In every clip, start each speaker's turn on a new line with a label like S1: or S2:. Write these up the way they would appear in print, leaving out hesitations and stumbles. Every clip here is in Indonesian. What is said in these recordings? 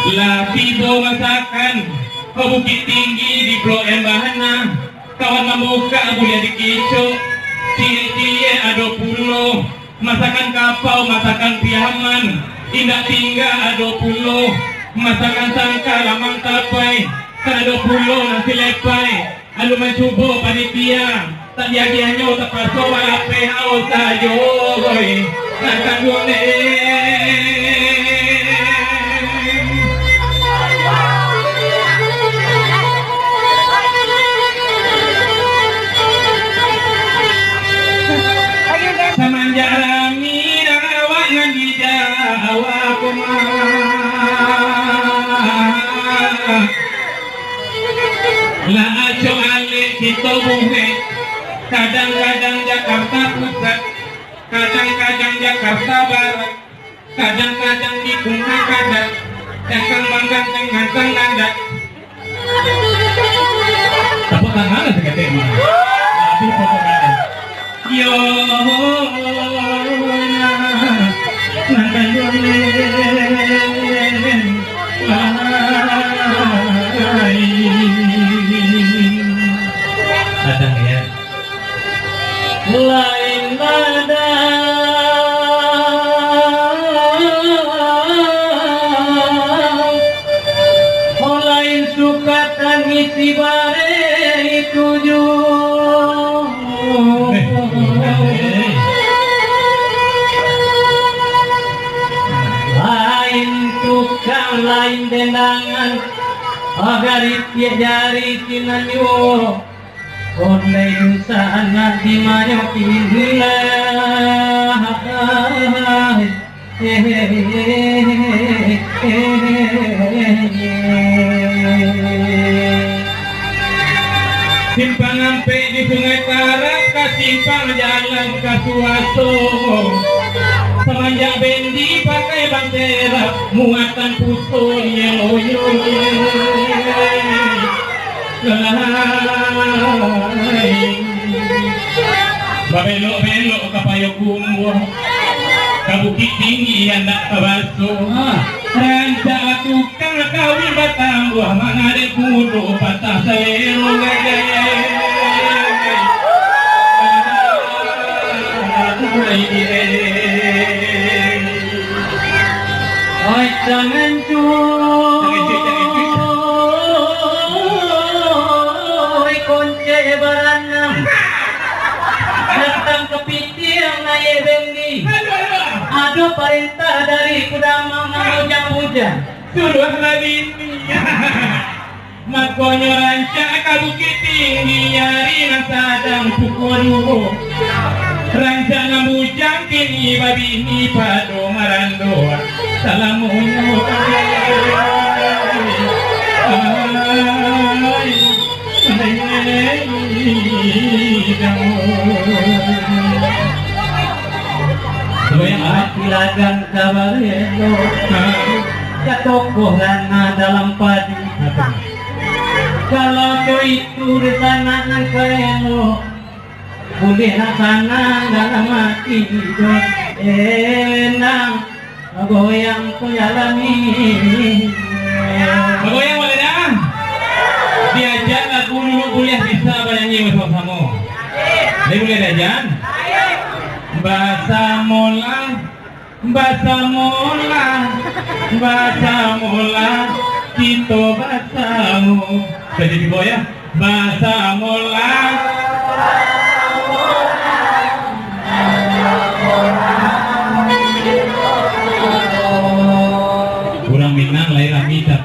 S1: Lapido masakan ke Bukit Tinggi di Blok M Bahana kawan membuka boleh dikicau cie-cie ado pulo masakan kapau masakan piaman indah tinggal ado pulo masakan sangka lamang tapai ado pulo nasi lepai alu mencubo panitia tak diagianyo tak paso walape haus sajo nakan duane Samanjarami rawangan di Jawa lah aco alik kita buhe kadang-kadang Jakarta Pusat kadang-kadang Jakarta Barat kadang-kadang di Kumbang Kadat yang banggang dengan sangandat tepuk tangan sekali tapi pokoknya yo nakan kadang ya lain nada lain suka tangis si bare tujuh lain tukang lain dendangan agar tiap jari sinanyo ondai dosa anak di mana pilih simpang sampai di Sungai Karak ke simpang jalan ke Suwaso semenjak bendi pakai bantera muatan putul yeloyo babelok-belok ke Payakumbuh ke Bukit Tinggi yang tak kebaso ranca tukang kawin batang buah mangadek kudu patah selero oi jangan cuy konce baranam datang ke pitiang naik bendi ada perintah dari kudamang hujan-hujan suruh lagi makonyo ranca ke Bukit Tinggi nyari nasadang pukul rancangan bujang kini babi ni pado marando salamunyo Kilagan kabarelo katokohan dalam padi kalau itu di sana kelo boleh sana dalam hati enak goyang kujalani goyang boleh dah diajak aku dulu kuliah bisa banyak bersama dia boleh diajak bahasa mola kita bahasamu jadi goyang bahasa mola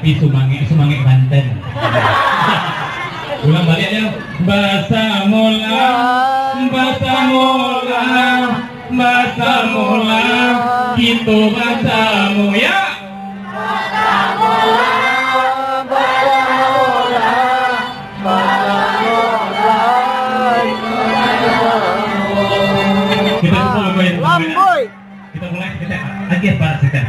S1: tapi Sumange Banten. Ulang balik aja. Basa mola, gitu basamu ya. Kita mulai kita lagi apa kita?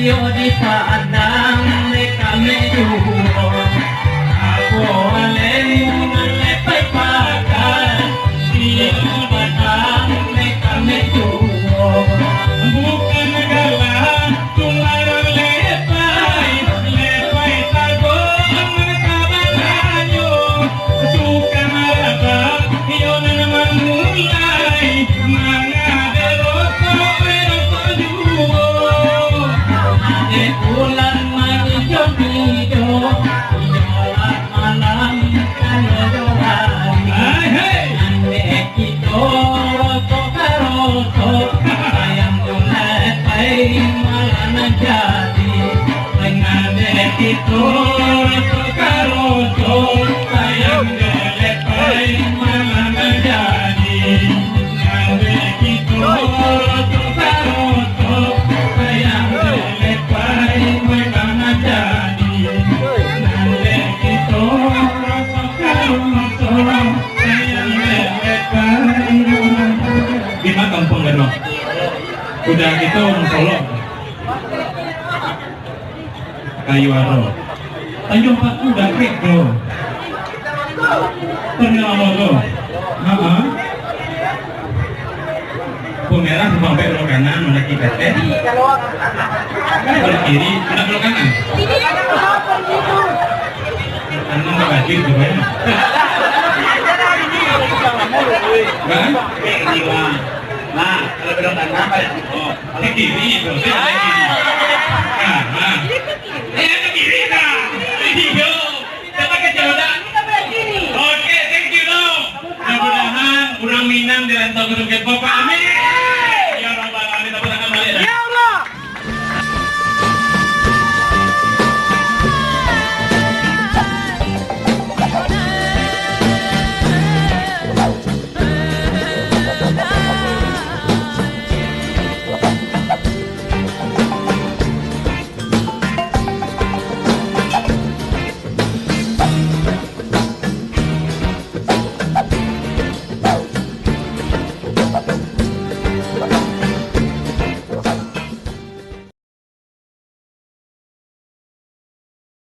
S2: Iyo di padang mereka menyuruh aku alemu nalepay pakan iyo di padang mereka menyuruh
S1: bukan negara tularang lepay
S2: malah menjadi dengan itu karoto sayang jelek baik malah menjadi dengan itu karoto sayang jelek baik malah menjadi dengan itu karoto sayang jelek baik.
S1: Di mana kampung Gano? Udah gitu Solo. Kayu Aro. Tanjung Paku udah krik bro. Pernah apa bro? Merah sampai belok kanan menaiki PT. Belok kiri, tidak belok kanan. Kanan ke bajir juga ya. Nah, kalau belok kanan apa ya? Oh, ke kiri, bro.